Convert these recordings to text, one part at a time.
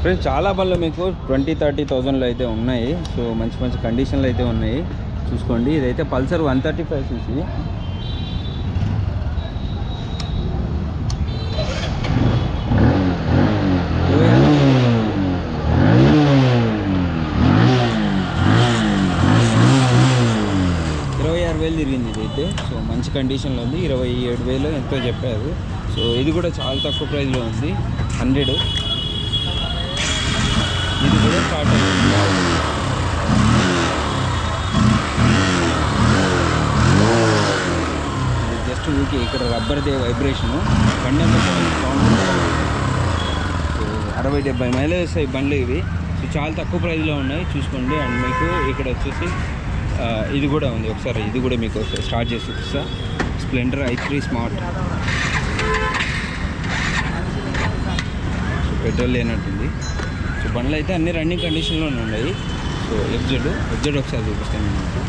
Friends చాలా బండ్లు మీకు 20-30,000లో అయితే ఉన్నాయి. సో మంచి మంచి కండిషన్లు అయితే ఉన్నాయి, చూసుకోండి. ఇదైతే పల్సర్ 135cc. తిరిగింది ఇదైతే. సో మంచి కండిషన్లో ఉంది. 27,000 ఎంతో చెప్పారు. సో ఇది కూడా చాలా తక్కువ ప్రైస్లో ఉంది, 100. ఇది కూడా స్టార్ట్ అయింది. జస్ట్ ఊకే ఇక్కడ రబ్బర్దే వైబ్రేషను, బండి అంతా సౌండ్. సో 60-70 మైలేజ్ వస్తాయి బండ్లు ఇవి. సో చాలా తక్కువ ప్రైస్లో ఉన్నాయి, చూసుకోండి. అండ్ మీకు ఇక్కడ వచ్చేసి ఇది కూడా ఉంది. ఒకసారి ఇది కూడా మీకు స్టార్ట్ చేసి చూపిస్తా. స్ప్లెండర్ i3 స్మార్ట్. సో పెట్రోల్ లేనట్టుంది. సో బండ్లు అయితే అన్ని రన్నింగ్ కండిషన్లోనే ఉన్నాయి. సో ఎఫ్జెడ్ ఒకసారి చూపిస్తాను మీకు.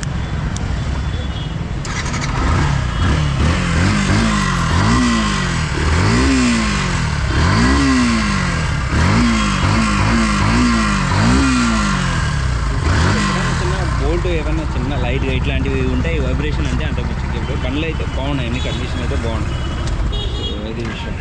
బోల్ట్ ఏమన్నా చిన్న లైట్గా ఇట్లాంటివి ఉంటాయి, వైబ్రేషన్ అంటే అంత మించి బండ్లు అయితే బాగున్నాయి, అన్ని కండిషన్ అయితే బాగున్నాయి. సో ఇది విషయం.